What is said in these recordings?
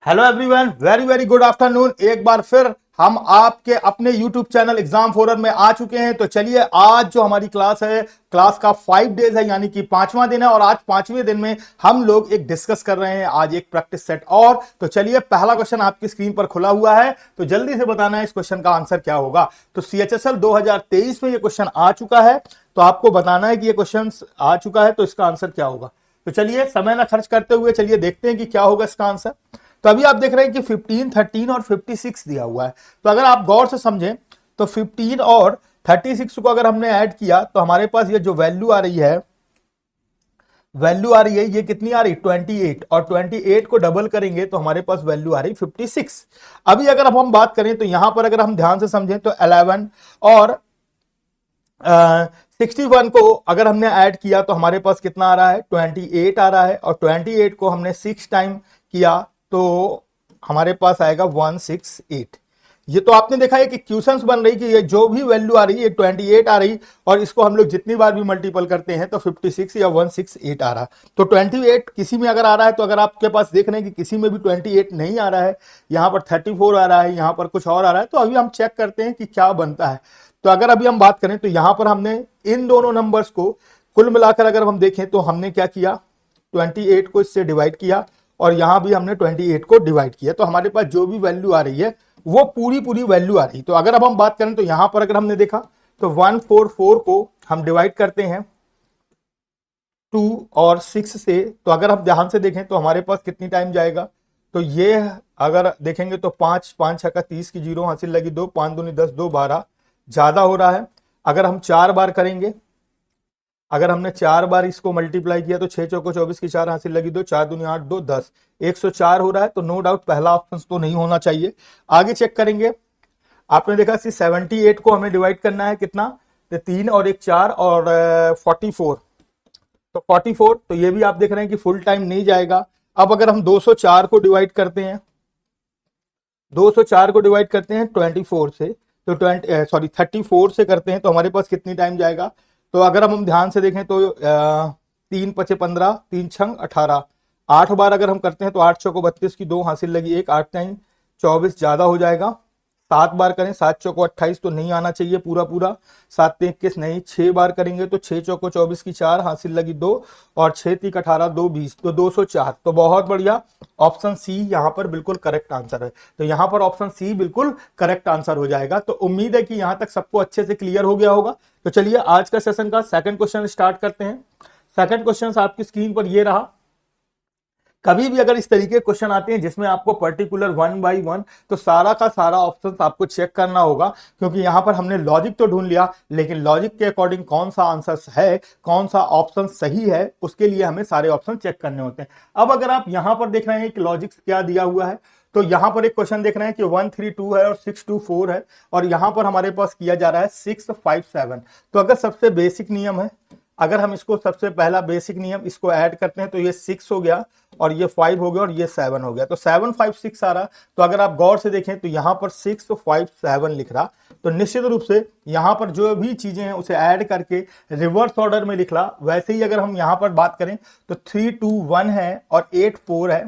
Hello everyone, very very good afternoon. एक बार फिर हम आपके अपने यूट्यूब चैनल एग्जाम फोरम में आ चुके हैं। तो चलिए, आज जो हमारी क्लास है, क्लास का 5 डेज है, यानी कि 5वां दिन है। और आज 5वें दिन में हम लोग एक डिस्कस कर रहे हैं, आज एक प्रैक्टिस सेट। और तो चलिए, पहला क्वेश्चन आपकी स्क्रीन पर खुला हुआ है, तो जल्दी से बताना है इस क्वेश्चन का आंसर क्या होगा। तो CHSL 2023 में ये क्वेश्चन आ चुका है, तो आपको बताना है कि ये क्वेश्चन आ चुका है, तो इसका आंसर क्या होगा। तो चलिए, समय ना खर्च करते हुए चलिए देखते हैं कि क्या होगा इसका आंसर। तो अभी आप देख रहे हैं कि 15, 13 और 56 दिया हुआ है। तो अगर आप गौर से समझें तो 15 और 36 को अगर हमने ऐड किया तो हमारे पास ये जो वैल्यू आ रही है, ये कितनी आ रही, 28। और 28 को डबल करेंगे तो हमारे पास वैल्यू आ रही 56। अभी अगर अब हम बात करें तो यहां पर अगर हम ध्यान से समझें तो 11 और 61 को अगर हमने ऐड किया तो हमारे पास कितना आ रहा है, 28 आ रहा है। और 28 को हमने 6 टाइम किया तो हमारे पास आएगा 168। ये तो आपने देखा है कि क्वेश्चंस बन रही कि ये जो भी वैल्यू आ रही है 28 आ रही, और इसको हम लोग जितनी बार भी मल्टीपल करते हैं तो 56 या 168 आ रहा। तो 28 किसी में अगर आ रहा है, तो अगर आपके पास देख रहे हैं कि किसी में भी 28 नहीं आ रहा है, यहां पर 34 आ रहा है, यहां पर कुछ और आ रहा है, तो अभी हम चेक करते हैं कि क्या बनता है। तो अगर अभी हम बात करें तो यहां पर हमने इन दोनों नंबर्स को कुल मिलाकर अगर हम देखें तो हमने क्या किया, 28 को इससे डिवाइड किया और यहां भी हमने 28 को डिवाइड किया। तो हमारे पास जो भी वैल्यू आ रही है वो पूरी पूरी वैल्यू आ रही। तो अगर अब हम बात करें तो यहां पर अगर हमने देखा तो 144 को हम डिवाइड करते हैं 2 और 6 से, तो अगर हम ध्यान से देखें तो हमारे पास कितनी टाइम जाएगा। तो ये अगर देखेंगे तो 5 5 6 का 30 की जीरो हासिल लगी 2, 5 दूनी 10, 2 12, ज्यादा हो रहा है। अगर हम 4 बार करेंगे, अगर हमने 4 बार इसको मल्टीप्लाई किया तो 6 चौको 24 की 4 हासिल लगी 2, 4 दूनी 8, 2 10, 104 हो रहा है। तो नो डाउट पहला ऑप्शन तो नहीं होना चाहिए। आगे चेक करेंगे, आपने देखा कि 78 को हमें डिवाइड करना है कितना, तो 3 और 1 4 और 44, तो 44, तो ये भी आप देख रहे हैं कि फुल टाइम नहीं जाएगा। अब अगर हम 204 को डिवाइड करते हैं, 204 को डिवाइड करते हैं 24 से, तो 34 से करते हैं तो हमारे पास कितनी टाइम जाएगा। तो अगर हम ध्यान से देखें तो 3 पचे 15, 3 छंग 18, 8 बार अगर हम करते हैं तो 8 चौको 32 की 2 हासिल लगी 1, 8 टाइम 24, ज्यादा हो जाएगा। 7 बार करें, 7 चौको 28, तो नहीं आना चाहिए पूरा पूरा। 7 तीन 21 नहीं, 6 बार करेंगे तो 6 चौको 24 की 4 हासिल लगी 2, और 6 तीन 18, 2 20, तो 204। तो बहुत बढ़िया, ऑप्शन सी यहाँ पर बिल्कुल करेक्ट आंसर है। तो यहाँ पर ऑप्शन सी बिल्कुल करेक्ट आंसर हो जाएगा। तो उम्मीद है कि यहाँ तक सबको अच्छे से क्लियर हो गया होगा। तो चलिए, आज का सेशन का सेकंड क्वेश्चन स्टार्ट करते हैं। सेकंड क्वेश्चन आपकी स्क्रीन पर ये रहा। कभी भी अगर इस तरीके क्वेश्चन आते हैं जिसमें आपको पर्टिकुलर 1 बाई 1, तो सारा का सारा ऑप्शन आपको चेक करना होगा, क्योंकि यहां पर हमने लॉजिक तो ढूंढ लिया, लेकिन लॉजिक के अकॉर्डिंग कौन सा आंसर है, कौन सा ऑप्शन सही है, उसके लिए हमें सारे ऑप्शन चेक करने होते हैं। अब अगर आप यहां पर देख रहे हैं कि लॉजिक क्या दिया हुआ है, तो यहां पर एक क्वेश्चन देख रहे हैं कि 132 है और 624 है, और यहां पर हमारे पास किया जा रहा है 657। तो अगर सबसे बेसिक नियम है, अगर हम इसको सबसे पहला बेसिक नियम इसको ऐड करते हैं तो ये 6 हो गया, और ये 5 हो गया, और ये 7 हो गया, तो 756 आ रहा। तो अगर आप गौर से देखें तो यहां पर 657 लिख रहा, तो निश्चित रूप से यहां पर जो भी चीजें हैं उसे ऐड करके रिवर्स ऑर्डर में लिख रहा। वैसे ही अगर हम यहां पर बात करें तो 3 2 1 है और 8 4 है,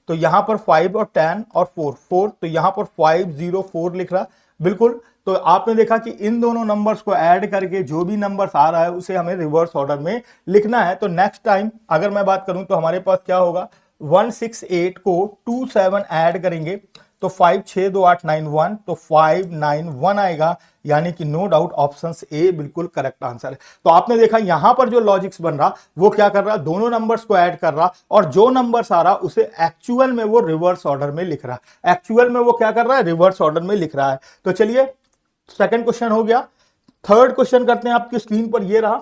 तो यहां पर 5 और 10 और 4 4, तो यहां पर 504 लिख रहा बिल्कुल। तो आपने देखा कि इन दोनों नंबर्स को ऐड करके जो भी नंबर्स आ रहा है उसे हमें रिवर्स ऑर्डर में लिखना है। तो नेक्स्ट टाइम अगर मैं बात करूं तो हमारे पास क्या होगा, 168 को 27 ऐड करेंगे तो 5 6 2 8 9 1, तो 591 आएगा, यानी कि नो डाउट ऑप्शन ए बिल्कुल करेक्ट आंसर है। तो आपने देखा यहां पर जो लॉजिक्स बन रहा वो क्या कर रहा, दोनों नंबर्स को ऐड कर रहा, और जो नंबर्स आ रहा उसे एक्चुअल में वो रिवर्स ऑर्डर में लिख रहा। एक्चुअल में वो क्या कर रहा है, रिवर्स ऑर्डर में लिख रहा है। तो चलिए, सेकंड क्वेश्चन हो गया। थर्ड क्वेश्चन करते हैं, आपकी स्क्रीन पर ये रहा।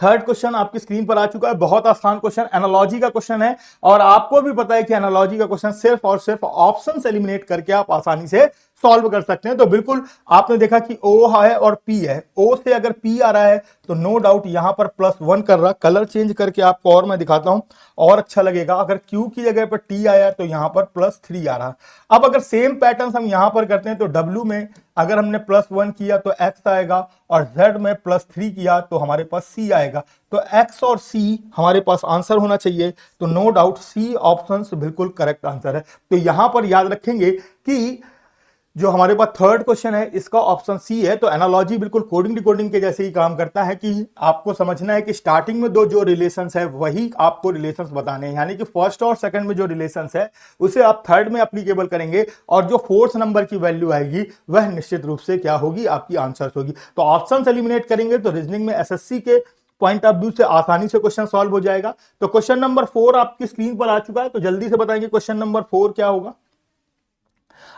थर्ड क्वेश्चन आपकी स्क्रीन पर आ चुका है, बहुत आसान क्वेश्चन, एनालॉजी का क्वेश्चन है, और आपको भी पता है कि एनालॉजी का क्वेश्चन सिर्फ और सिर्फ ऑप्शन एलिमिनेट करके आप आसानी से सॉल्व कर सकते हैं। तो बिल्कुल आपने देखा कि O है और P है, O से अगर P आ रहा है तो नो डाउट यहां पर +1 कर रहा। कलर चेंज करके आपको और मैं दिखाता हूं और अच्छा लगेगा। अगर Q की जगह पर T आया तो यहां पर +3 आ रहा। अब अगर सेम पैटर्न हम यहां पर करते हैं तो W में अगर हमने +1 किया तो X आएगा और Z में +3 किया तो हमारे पास C आएगा। तो X और C हमारे पास आंसर होना चाहिए। तो नो डाउट C ऑप्शन बिल्कुल करेक्ट आंसर है। तो यहां पर याद रखेंगे कि जो हमारे पास थर्ड क्वेश्चन है इसका ऑप्शन सी है। तो एनालॉजी बिल्कुल कोडिंग डिकोडिंग के जैसे ही काम करता है कि आपको समझना है कि स्टार्टिंग में दो जो रिलेशंस है वही आपको रिलेशंस बताने हैं, यानी कि फर्स्ट और सेकंड में जो रिलेशंस है उसे आप थर्ड में एप्लीकेबल करेंगे और जो फोर्थ नंबर की वैल्यू आएगी वह निश्चित रूप से क्या होगी, आपकी आंसर होगी। तो ऑप्शन एलिमिनेट करेंगे तो रीजनिंग में एसएससी के पॉइंट ऑफ व्यू से आसानी से क्वेश्चन सॉल्व हो जाएगा। तो क्वेश्चन नंबर 4 आपकी स्क्रीन पर आ चुका है, तो जल्दी से बताएंगे क्वेश्चन नंबर 4 क्या होगा।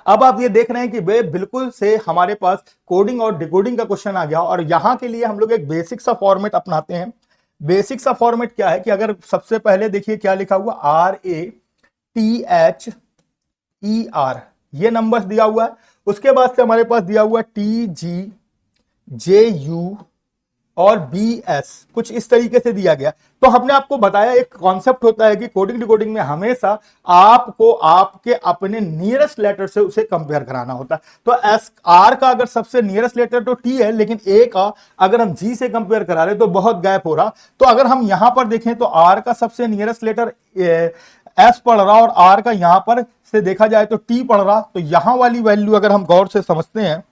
अब आप ये देख रहे हैं कि वे बिल्कुल से हमारे पास कोडिंग और डिकोडिंग का क्वेश्चन आ गया और यहां के लिए हम लोग एक बेसिक सा फॉर्मेट अपनाते हैं। बेसिक सा फॉर्मेट क्या है कि अगर सबसे पहले देखिए क्या लिखा हुआ RATHER, ये नंबर्स दिया हुआ है। उसके बाद से हमारे पास दिया हुआ TGJU और BS, कुछ इस तरीके से दिया गया। तो हमने आपको बताया एक कॉन्सेप्ट होता है कि कोडिंग डिकोडिंग में हमेशा आपको आपके अपने नियरेस्ट लेटर से उसे कंपेयर कराना होता है। तो R का अगर सबसे नियरेस्ट लेटर तो T है, लेकिन A का अगर हम G से कंपेयर करा रहे तो बहुत गैप हो रहा। तो अगर हम यहां पर देखें तो R का सबसे नियरेस्ट लेटर S पढ़ रहा और R का यहां पर से देखा जाए तो T पढ़ रहा। तो यहां वाली वैल्यू अगर हम गौर से समझते हैं,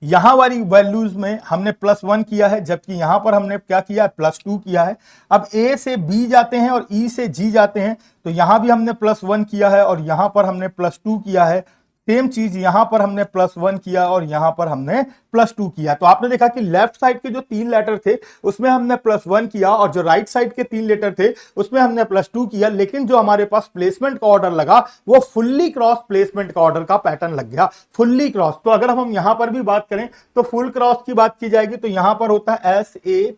यहां वाली वैल्यूज में हमने +1 किया है, जबकि यहां पर हमने क्या किया है, +2 किया है। अब A से B जाते हैं और E से G जाते हैं, तो यहां भी हमने +1 किया है और यहां पर हमने +2 किया है। सेम चीज यहां पर हमने +1 किया और यहां पर हमने +2 किया। तो आपने देखा कि लेफ्ट साइड के जो 3 लेटर थे उसमें हमने +1 किया और जो राइट साइड के 3 लेटर थे उसमें हमने +2 किया, लेकिन जो हमारे पास प्लेसमेंट का ऑर्डर लगा वो फुल्ली क्रॉस प्लेसमेंट का ऑर्डर का पैटर्न लग गया, फुल्ली क्रॉस। तो अगर हम यहां पर भी बात करें तो फुल क्रॉस की बात की जाएगी तो यहां पर होता है SAFETY,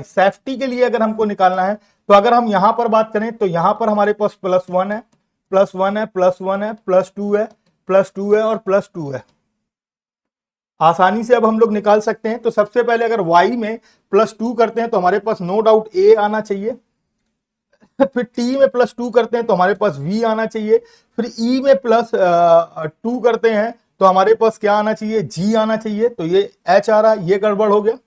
सेफ्टी के लिए अगर हमको निकालना है। तो अगर हम यहां पर बात करें तो यहां पर हमारे पास +1 है, +1 है, +1 है, +2 है, +2 है और +2 है। आसानी से अब हम लोग निकाल सकते हैं। तो सबसे पहले अगर Y में +2 करते हैं तो हमारे पास नो डाउट A आना चाहिए। फिर T में +2 करते हैं तो हमारे पास V आना चाहिए। फिर E में +2 करते हैं तो हमारे पास क्या आना चाहिए, G आना चाहिए। तो ये H आ रहा, ये गड़बड़ हो गया।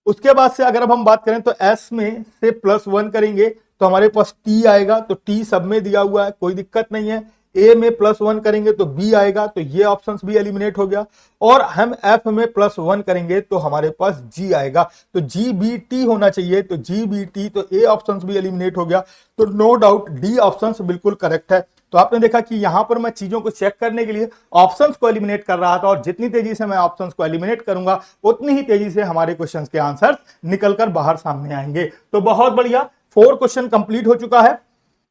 उसके बाद से अगर अब हम बात करें तो S में से +1 करेंगे तो हमारे पास T आएगा। तो T सब में दिया हुआ है, कोई दिक्कत नहीं है। A में +1 करेंगे तो B आएगा, तो ये ऑप्शंस भी एलिमिनेट हो गया। और हम F में +1 करेंगे तो हमारे पास G आएगा, तो GBT होना चाहिए। तो GBT, तो A ऑप्शंस भी एलिमिनेट हो गया। तो नो डाउट D ऑप्शंस बिल्कुल करेक्ट है। तो आपने देखा कि यहां पर मैं चीजों को चेक करने के लिए ऑप्शंस को एलिमिनेट कर रहा था और जितनी तेजी से मैं ऑप्शंस को एलिमिनेट करूंगा उतनी ही तेजी से हमारे क्वेश्चंस के आंसर निकलकर बाहर सामने आएंगे। तो बहुत बढ़िया, 4 क्वेश्चन कंप्लीट हो चुका है।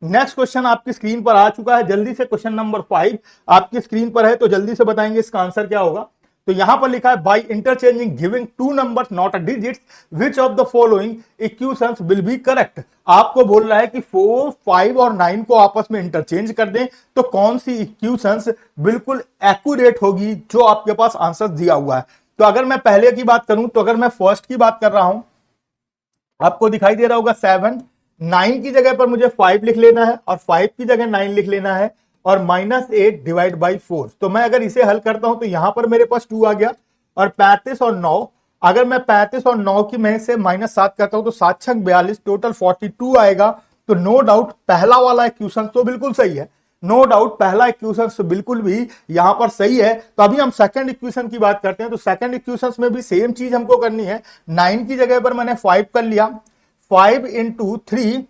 नेक्स्ट क्वेश्चन आपकी स्क्रीन पर आ चुका है। जल्दी से क्वेश्चन नंबर 5 आपकी स्क्रीन पर है, तो जल्दी से बताएंगे इसका आंसर क्या होगा। तो यहां पर लिखा है by interchanging giving 2 numbers not a digits which of the following equations will be correct. आपको बोल रहा है कि 4, 5 और 9 को आपस में इंटरचेंज कर दें तो कौन सी इक्वेशंस बिल्कुल एक्यूरेट होगी जो आपके पास आंसर दिया हुआ है। तो अगर मैं पहले की बात करूं तो अगर मैं फर्स्ट की बात कर रहा हूं, आपको दिखाई दे रहा होगा 7, 9 की जगह पर मुझे 5 लिख लेना है और 5 की जगह 9 लिख लेना है और -8 डिवाइड बाई 4। तो मैं अगर इसे हल करता हूं तो यहां पर मेरे पास 2 आ गया और 35 और 9, अगर मैं 35 और 9 की में से -7 करता हूं तो 7 6 42, टोटल 42 आएगा। तो नो डाउट पहला वाला इक्वेशन तो बिल्कुल सही है, नो डाउट पहला इक्वेशन बिल्कुल भी यहां पर सही है। तो अभी हम सेकंड इक्वेशन की बात करते हैं। तो सेकंड इक्वेशन में भी सेम चीज हमको करनी है। 9 की जगह पर मैंने 5 कर लिया, 5 × 3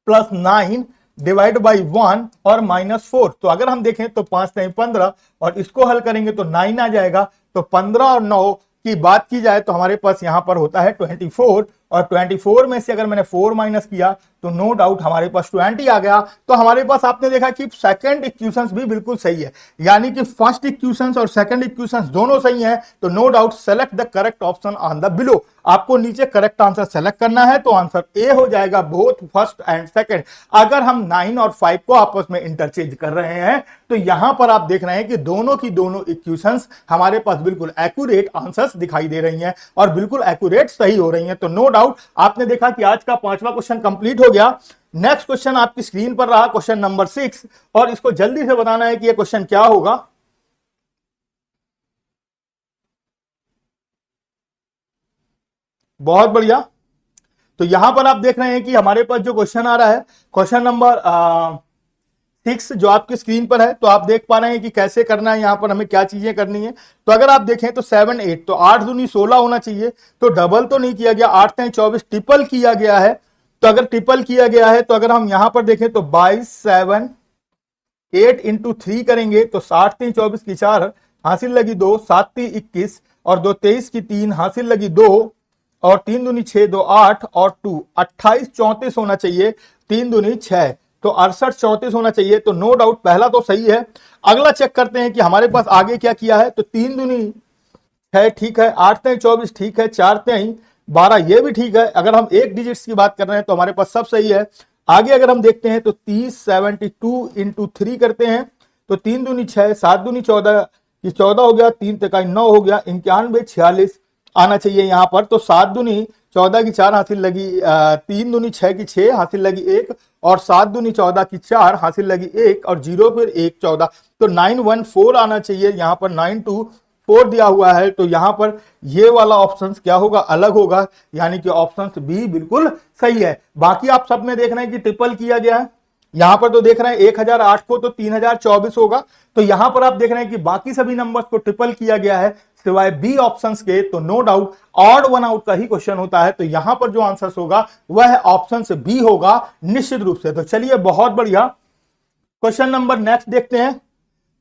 + 9 डिवाइड बाई 1 और -4। तो अगर हम देखें तो 5 नहीं 15 और इसको हल करेंगे तो 9 आ जाएगा। तो 15 और 9 की बात की जाए तो हमारे पास यहां पर होता है 24 और 24 में से अगर मैंने 4 माइनस किया तो नो डाउट हमारे पास 20 आ गया। तो हमारे पास आपने देखा कि सेकंड इक्वेशंस भी बिल्कुल सही है, यानी कि फर्स्ट इक्वेशंस और सेकंड इक्वेशंस दोनों सही हैं। तो no doubt select the correct option on the below. आपको नीचे करेक्ट आंसर सेलेक्ट करना है, तो आंसर ए हो जाएगा बोथ फर्स्ट एंड सेकंड। अगर हम 9 और 5 को आपस में इंटरचेंज कर रहे हैं तो यहां पर आप देख रहे हैं कि दोनों की दोनों इक्वेशंस हमारे पास बिल्कुल एक्यूरेट आंसर्स दिखाई दे रही हैं और बिल्कुल एक्यूरेट सही हो रही हैं। तो नो डाउट आपने देखा कि आज का 5वां क्वेश्चन कंप्लीट हो गया। नेक्स्ट क्वेश्चन आपकी स्क्रीन पर रहा क्वेश्चन नंबर 6, और इसको जल्दी से बताना है कि यह क्वेश्चन क्या होगा। बहुत बढ़िया। तो यहां पर आप देख रहे हैं कि हमारे पास जो क्वेश्चन आ रहा है क्वेश्चन नंबर 6 जो आपकी स्क्रीन पर है, तो आप देख पा रहे हैं कि कैसे करना है, यहां पर हमें क्या चीजें करनी है। तो अगर आप देखें तो 7 8, तो 8 दूनी 16 होना चाहिए, तो डबल तो नहीं किया गया, 8 3 24, ट्रिपल किया गया है। तो अगर ट्रिपल किया गया है तो अगर हम यहां पर देखें तो 22 7 8 इंटू 3 करेंगे तो 60 3 24 की 4 हासिल लगी 2, 7 3 21 और 2 23 की 3 हासिल लगी 2 और 3 दूनी 6 2 8 और 2 28 34 होना चाहिए, 3 दूनी 6 तो 68 34 होना चाहिए। तो नो डाउट पहला तो सही है। अगला चेक करते हैं कि हमारे पास आगे क्या किया है। तो 3 दूनी 6 ठीक है, 8 3 24 ठीक है, 4 3 12 ये भी ठीक है। अगर हम एक डिजिट्स की बात कर रहे हैं तो हमारे पास सब सही है। आगे अगर हम देखते हैं तो 30 72 इंटू 3 करते हैं तो 3 दूनी 6 7 दूनी 14, ये 14 हो गया, 3 तिकाई 9 हो गया, 91 46 आना चाहिए यहां पर। तो 7 दूनी 14 की 4 हासिल लगी 3 दूनी 6 की 6 हासिल लगी 1 और 7 दूनी 14 की 4 हासिल लगी 1 और 0 फिर 1 14, तो 914 आना चाहिए। यहां पर 924 दिया हुआ है, तो यहां पर ये वाला ऑप्शन क्या होगा, अलग होगा, यानी कि ऑप्शन बी बिल्कुल सही है। बाकी आप सब में देख रहे हैं कि ट्रिपल किया गया है। यहां पर तो देख रहे हैं 1008 को तो 3024 होगा। तो यहां पर आप देख रहे हैं कि बाकी सभी नंबर्स को ट्रिपल किया गया है सिवाय बी ऑप्शंस के। तो no doubt odd one out का ही क्वेश्चन होता है। तो यहां पर जो आंसर होगा वह ऑप्शन बी होगा निश्चित रूप से। तो चलिए बहुत बढ़िया, क्वेश्चन नंबर नेक्स्ट देखते हैं।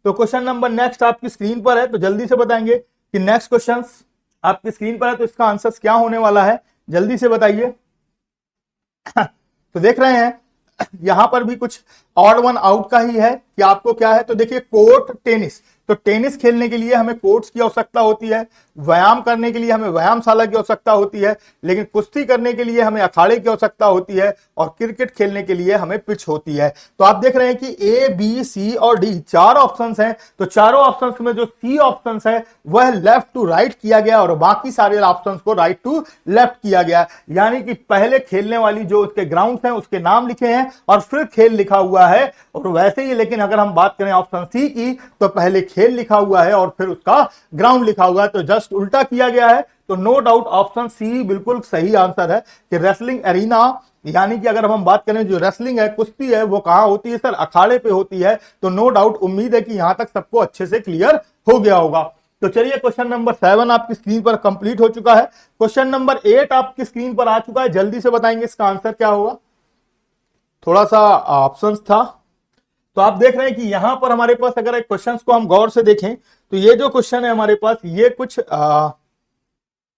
तो क्वेश्चन नंबर नेक्स्ट आपकी स्क्रीन पर है, तो जल्दी से बताएंगे कि नेक्स्ट क्वेश्चन आपकी स्क्रीन पर है तो इसका आंसर क्या होने वाला है, जल्दी से बताइए। तो देख रहे हैं यहां पर भी कुछ ऑड वन आउट का ही है कि आपको क्या है। तो देखिए कोर्ट टेनिस, तो टेनिस खेलने के लिए हमें कोर्ट्स की आवश्यकता होती है, व्यायाम करने के लिए हमें व्यायामशाला की आवश्यकता होती है, लेकिन कुश्ती करने के लिए हमें अखाड़े की आवश्यकता होती है और क्रिकेट खेलने के लिए हमें पिच होती है। तो आप देख रहे हैं कि ए बी सी और डी 4 ऑप्शंस हैं। तो चारों ऑप्शंस में जो सी ऑप्शंस है वह लेफ्ट टू राइट किया गया और बाकी सारे ऑप्शंस को राइट टू लेफ्ट किया गया, यानी कि पहले खेलने वाली जो उसके ग्राउंड्स हैं उसके नाम लिखे हैं और फिर खेल लिखा हुआ है। और वैसे ही लेकिन अगर हम बात करें ऑप्शन सी की तो पहले खेल लिखा हुआ है और फिर उसका ग्राउंड लिखा हुआ है, तो जस्ट उल्टा किया गया है। तो नो डाउट ऑप्शन सी बिल्कुल सही आंसर है कि रेसलिंग एरिना, यानी कि अगर हम बात करें जो रेसलिंग है, कुश्ती है, वो कहां होती है सर, अखाड़े पे होती है। तो नो डाउट उम्मीद है कि यहां तक सबको अच्छे से क्लियर हो गया होगा। तो चलिए क्वेश्चन नंबर 7 आपकी स्क्रीन पर कंप्लीट हो चुका है। क्वेश्चन नंबर 8 आपकी स्क्रीन पर आ चुका है, जल्दी से बताएंगे इसका आंसर क्या होगा। थोड़ा सा ऑप्शंस था, तो आप देख रहे हैं कि यहां पर हमारे पास अगर एक क्वेश्चन को हम गौर से देखें तो ये जो क्वेश्चन है हमारे पास ये कुछ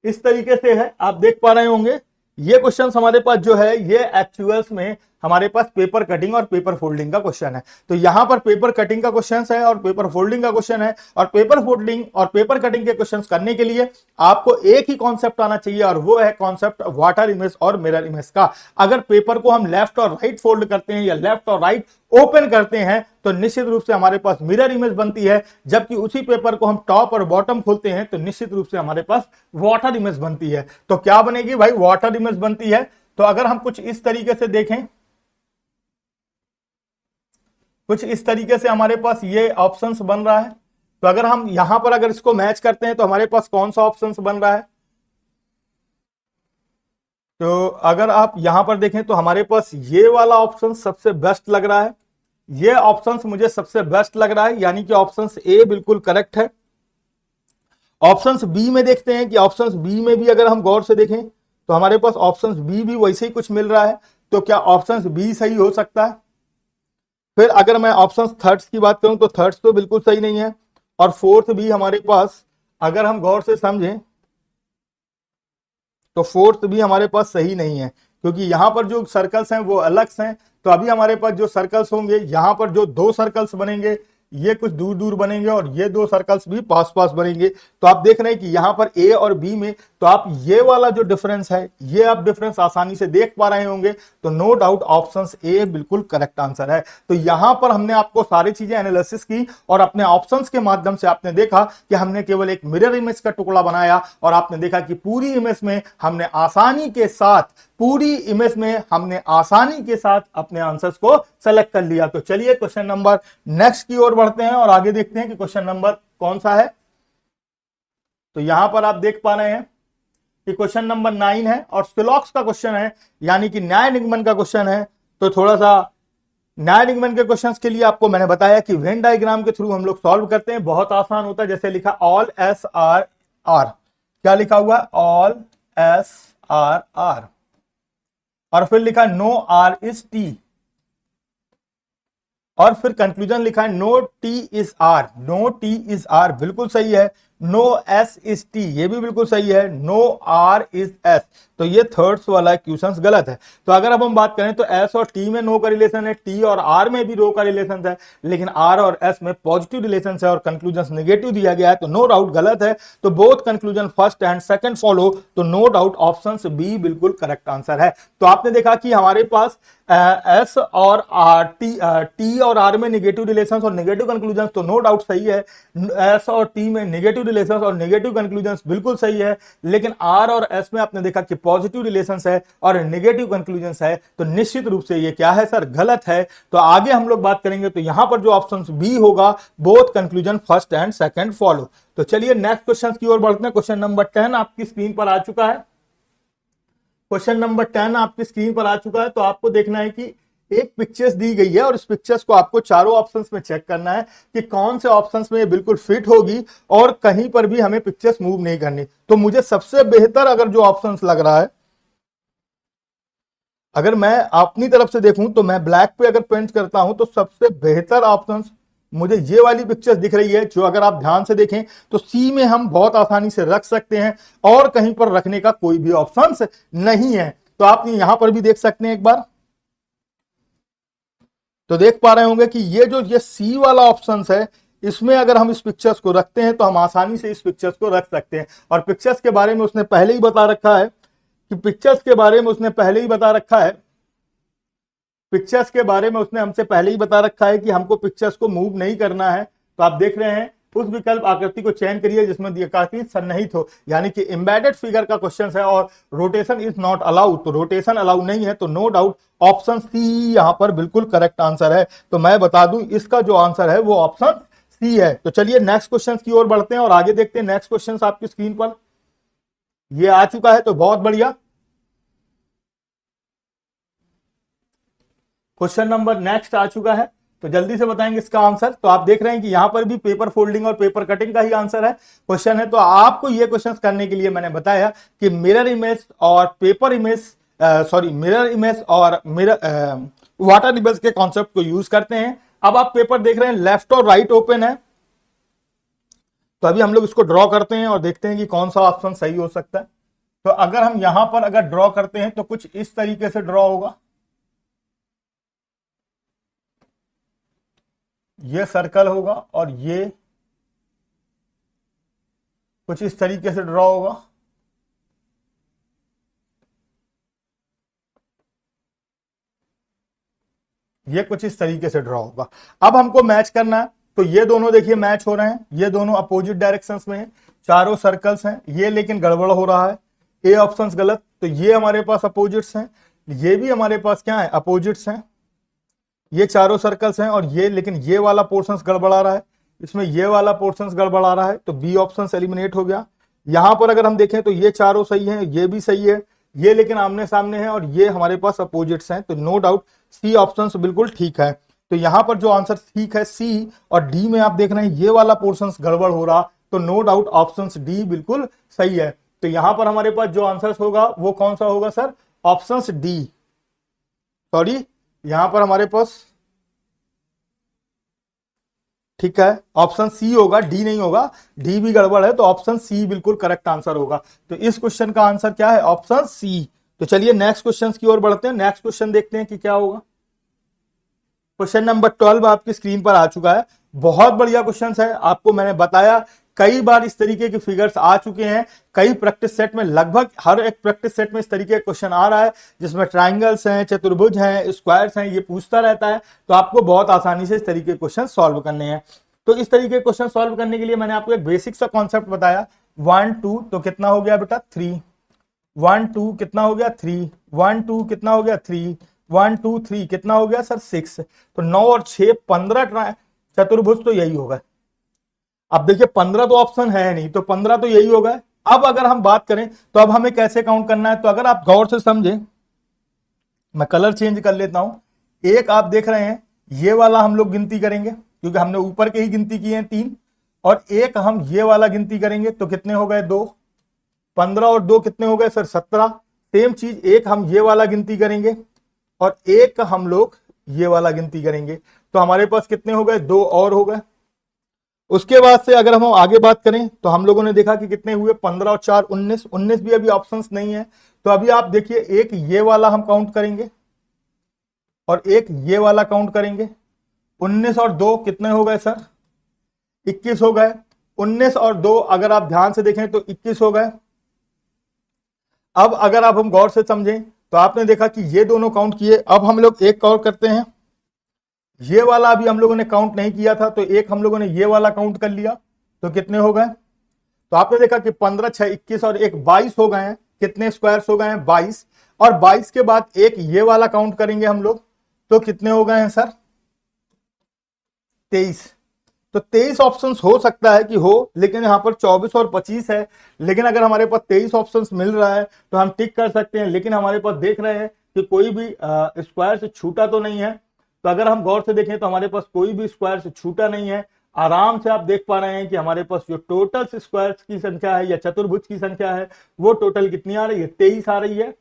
इस तरीके से है, आप देख पा रहे होंगे। ये क्वेश्चन हमारे पास जो है ये एक्चुअल्स में हमारे पास पेपर कटिंग और पेपर फोल्डिंग का क्वेश्चन है। तो यहां पर पेपर कटिंग का क्वेश्चन है और पेपर फोल्डिंग का क्वेश्चन है, और पेपर फोल्डिंग और पेपर कटिंग के क्वेश्चंस करने के लिए आपको एक ही कॉन्सेप्ट आना चाहिए और वो है कॉन्सेप्ट वाटर इमेज और मिरर इमेज का। अगर पेपर को हम लेफ्ट और राइट फोल्ड करते हैं या लेफ्ट और राइट ओपन करते हैं तो निश्चित रूप से हमारे पास मिरर इमेज बनती है, जबकि उसी पेपर को हम टॉप और बॉटम खोलते हैं तो निश्चित रूप से हमारे पास वाटर इमेज बनती है। तो क्या बनेगी भाई, वाटर इमेज बनती है। तो अगर हम कुछ इस तरीके से देखें, कुछ इस तरीके से हमारे पास ये ऑप्शंस बन रहा है। तो अगर हम यहां पर अगर इसको मैच करते हैं तो हमारे पास कौन सा ऑप्शंस बन रहा है। तो अगर आप यहां पर देखें तो हमारे पास ये वाला ऑप्शन सबसे बेस्ट लग रहा है, ये ऑप्शंस मुझे सबसे बेस्ट लग रहा है, यानी कि ऑप्शंस ए बिल्कुल करेक्ट है। ऑप्शंस बी में देखते हैं कि ऑप्शंस बी में भी अगर हम गौर से देखें तो हमारे पास ऑप्शंस बी भी वैसे ही कुछ मिल रहा है। तो क्या ऑप्शंस बी सही हो सकता है। फिर अगर मैं ऑप्शन थर्ड्स की बात करूं तो थर्ड्स तो बिल्कुल सही नहीं है, और फोर्थ भी हमारे पास अगर हम गौर से समझें तो फोर्थ भी हमारे पास सही नहीं है, क्योंकि यहां पर जो सर्कल्स हैं वो अलग हैं। तो अभी हमारे पास जो सर्कल्स होंगे, यहां पर जो 2 सर्कल्स बनेंगे ये कुछ दूर दूर बनेंगे और ये दो सर्कल्स भी पास पास बनेंगे। तो आप देख रहे हैं कि यहां पर ए और बी में तो आप ये वाला जो डिफरेंस है ये आप डिफरेंस आसानी से देख पा रहे होंगे। तो नो डाउट ऑप्शन ए बिल्कुल करेक्ट आंसर है। तो यहां पर हमने आपको सारी चीजें एनालिसिस की और अपने ऑप्शंस के माध्यम से आपने देखा कि हमने केवल एक मिरर इमेज का टुकड़ा बनाया और आपने देखा कि पूरी इमेज में हमने आसानी के साथ अपने आंसर्स को सेलेक्ट कर लिया। तो चलिए क्वेश्चन नंबर नेक्स्ट की ओर बढ़ते हैं और आगे देखते हैं कि क्वेश्चन नंबर कौन सा है। तो यहां पर आप देख पा रहे हैं कि क्वेश्चन नंबर 9 है और सिलॉक्स का क्वेश्चन है, यानी कि न्याय निगमन का क्वेश्चन है। तो थोड़ा सा न्याय निगमन के क्वेश्चंस के लिए आपको मैंने बताया कि वेन डायग्राम के थ्रू हम लोग सॉल्व करते हैं, बहुत आसान होता है। जैसे लिखा ऑल एस आर आर, क्या लिखा हुआ है ऑल एस आर आर, और फिर लिखा नो आर इज टी, और फिर कंक्लूजन लिखा है no T is R, no T is R बिल्कुल सही है। नो एस इज टी, ये भी बिल्कुल सही है। नो आर इज एस, तो ये थर्ड्स वाला क्वेश्चन गलत है। तो अगर अब हम बात करें तो एस और टी में नो का रिलेशन है, टी और आर में भी नो का रिलेशन है, लेकिन आर और एस में पॉजिटिव रिलेशन है और कंक्लूजन नेगेटिव दिया गया है, तो नो डाउट गलत है। तो both conclusion first and second follow, तो नो डाउट ऑप्शन बी बिल्कुल करेक्ट आंसर है। तो आपने देखा कि हमारे पास एस और आर टी और आर में नेगेटिव रिलेशन और नेगेटिव कंक्लूजन, तो नो डाउट सही है। एस और टी में नेगेटिव रिलेशन और नेगेटिव कंक्लूजन बिल्कुल सही है, लेकिन आर और एस में आपने देखा कि पॉजिटिव रिलेशंस है और नेगेटिव कंक्लूजन्स है, तो निश्चित रूप से ये क्या है सर, गलत है। तो आगे हम लोग बात करेंगे, तो यहां पर जो ऑप्शन बी होगा both conclusion first and second follow. तो चलिए नेक्स्ट क्वेश्चन की ओर बढ़ते हैं। क्वेश्चन नंबर 10 आपकी स्क्रीन पर आ चुका है। क्वेश्चन नंबर 10 आपकी स्क्रीन पर आ चुका है। तो आपको देखना है कि एक पिक्चर्स दी गई है और इस पिक्चर्स को आपको चारों ऑप्शंस में चेक करना है कि कौन से ऑप्शंस में ये बिल्कुल फिट होगी और कहीं पर भी हमें पिक्चर्स मूव नहीं करनी। तो मुझे सबसे बेहतर अगर जो ऑप्शंस लग रहा है, अगर मैं अपनी तरफ से देखूं तो मैं ब्लैक पे अगर पेंट करता हूं तो सबसे बेहतर ऑप्शंस मुझे ये वाली पिक्चर्स दिख रही है, जो अगर आप ध्यान से देखें तो सी में हम बहुत आसानी से रख सकते हैं और कहीं पर रखने का कोई भी ऑप्शंस नहीं है। तो आप यहां पर भी देख सकते हैं एक बार, तो देख पा रहे होंगे कि ये सी वाला ऑप्शंस है, इसमें अगर हम इस पिक्चर्स को रखते हैं तो हम आसानी से इस पिक्चर्स को रख सकते हैं। और पिक्चर्स के बारे में उसने पहले ही बता रखा है कि पिक्चर्स के बारे में उसने हमसे पहले ही बता रखा है कि हमको पिक्चर्स को मूव नहीं करना है। तो आप देख रहे हैं उस विकल्प आकृति को चयन करिए जिसमें आकृति सन्निहित हो, यानी कि एम्बेडेड फिगर का क्वेश्चन है और रोटेशन इज नॉट अलाउड, तो रोटेशन अलाउ नहीं है। तो नो डाउट ऑप्शन सी यहां पर बिल्कुल करेक्ट आंसर है। तो मैं बता दूं इसका जो आंसर है वो ऑप्शन सी है। तो चलिए नेक्स्ट क्वेश्चन की ओर बढ़ते हैं और आगे देखते हैं। नेक्स्ट क्वेश्चन आपकी स्क्रीन पर ये आ चुका है, तो बहुत बढ़िया। क्वेश्चन नंबर नेक्स्ट आ चुका है, तो जल्दी से बताएंगे इसका आंसर। तो आप देख रहे हैं कि यहां पर भी पेपर फोल्डिंग और पेपर कटिंग का ही आंसर है क्वेश्चन है। तो आपको ये क्वेश्चन करने के लिए मैंने बताया कि मिरर इमेज और पेपर इमेज मिरर इमेज और मिरर वाटर इमेज के कॉन्सेप्ट को यूज करते हैं। अब आप पेपर देख रहे हैं लेफ्ट और राइट ओपन है, तो अभी हम लोग इसको ड्रॉ करते हैं और देखते हैं कि कौन सा ऑप्शन सही हो सकता है। तो अगर हम यहां पर अगर ड्रॉ करते हैं तो कुछ इस तरीके से ड्रॉ होगा, ये सर्कल होगा और ये कुछ इस तरीके से ड्रॉ होगा। ये कुछ इस तरीके से ड्रॉ होगा। अब हमको मैच करना है, तो ये दोनों देखिए मैच हो रहे हैं, ये दोनों अपोजिट डायरेक्शंस में हैं, चारों सर्कल्स हैं, ये लेकिन गड़बड़ हो रहा है, ए ऑप्शन गलत। तो ये हमारे पास अपोजिट्स हैं, ये भी हमारे पास क्या है अपोजिट्स हैं, ये चारों सर्कल्स हैं और ये, लेकिन ये वाला पोर्शन गड़बड़ा रहा है, इसमें ये वाला पोर्शन गड़बड़ा रहा है, तो बी ऑप्शन एलिमिनेट हो गया। यहां पर अगर हम देखें तो ये चारों सही हैं, ये भी सही है, ये लेकिन आमने सामने है और ये हमारे पास अपोजिट्स हैं, तो नो डाउट सी ऑप्शन बिल्कुल ठीक है। तो यहां पर जो आंसर ठीक है सी, और डी में आप देख रहे हैं ये वाला पोर्शन गड़बड़ हो रहा, तो नो डाउट ऑप्शन डी बिल्कुल सही है। तो यहां पर हमारे पास जो आंसर होगा वो कौन सा होगा सर, ऑप्शन डी, सॉरी यहां पर हमारे पास ठीक है ऑप्शन सी होगा, डी नहीं होगा, डी भी गड़बड़ है, तो ऑप्शन सी बिल्कुल करेक्ट आंसर होगा। तो इस क्वेश्चन का आंसर क्या है, ऑप्शन सी। तो चलिए नेक्स्ट क्वेश्चन की ओर बढ़ते हैं। नेक्स्ट क्वेश्चन देखते हैं कि क्या होगा। क्वेश्चन नंबर 12 आपकी स्क्रीन पर आ चुका है। बहुत बढ़िया क्वेश्चन है, आपको मैंने बताया कई बार इस तरीके के फिगर्स आ चुके हैं, कई प्रैक्टिस सेट में, लगभग हर एक प्रैक्टिस सेट में इस तरीके का क्वेश्चन आ रहा है जिसमें ट्राइंगल्स हैं, चतुर्भुज हैं, स्क्वायर्स हैं, ये पूछता रहता है। तो आपको बहुत आसानी से इस तरीके के क्वेश्चन सॉल्व करने हैं। तो इस तरीके के क्वेश्चन सॉल्व करने के लिए मैंने आपको एक बेसिक सा कॉन्सेप्ट बताया। 1 2 तो कितना हो गया बेटा 3, 1 2 कितना हो गया 3, 1 2 कितना हो गया 3, 1 2 3 कितना हो गया सर 6। तो 9 और 6 15 चतुर्भुज तो यही होगा। अब देखिए 15 तो ऑप्शन है नहीं, तो 15 तो यही होगा। अब अगर हम बात करें तो अब हमें कैसे काउंट करना है, तो अगर आप गौर से समझे, मैं कलर चेंज कर लेता हूं। एक आप देख रहे हैं ये वाला हम लोग गिनती करेंगे क्योंकि हमने ऊपर के ही गिनती की है 3, और एक हम ये वाला गिनती करेंगे तो कितने हो गए 2, 15 और 2 कितने हो गए सर 17। सेम चीज एक हम ये वाला गिनती करेंगे और एक हम लोग ये वाला गिनती करेंगे, तो हमारे पास कितने हो गए 2 और हो गए। उसके बाद से अगर हम आगे बात करें तो हम लोगों ने देखा कि कितने हुए 15 और 4 19, 19 भी अभी ऑप्शंस नहीं है। तो अभी आप देखिए एक ये वाला हम काउंट करेंगे और एक ये वाला काउंट करेंगे। 19 और 2 कितने हो गए सर 21 हो गए। 19 और 2 अगर आप ध्यान से देखें तो 21 हो गए। अब अगर आप हम गौर से समझें तो आपने देखा कि ये दोनों काउंट किए। अब हम लोग एक और करते हैं, ये वाला अभी हम लोगों ने काउंट नहीं किया था, तो एक हम लोगों ने ये वाला काउंट कर लिया, तो कितने हो गए। तो आपने देखा कि 15 6 21 और एक 22 हो गए हैं। कितने स्क्वायर्स हो गए हैं 22, और 22 के बाद एक ये वाला काउंट करेंगे हम लोग, तो कितने हो गए हैं सर 23। तो 23 ऑप्शंस हो सकता है कि हो, लेकिन यहां पर 24 और 25 है। लेकिन अगर हमारे पास 23 ऑप्शंस मिल रहा है तो हम टिक कर सकते हैं, लेकिन हमारे पास देख रहे हैं कि कोई भी स्क्वायर से छूटा तो नहीं है। तो अगर हम गौर से देखें तो हमारे पास कोई भी स्क्वायर से छूटा नहीं है। आराम से आप देख पा रहे हैं कि हमारे पास जो टोटल स्क्वायर्स की संख्या है या चतुर्भुज की संख्या है वो टोटल कितनी आ रही है 23 आ रही है।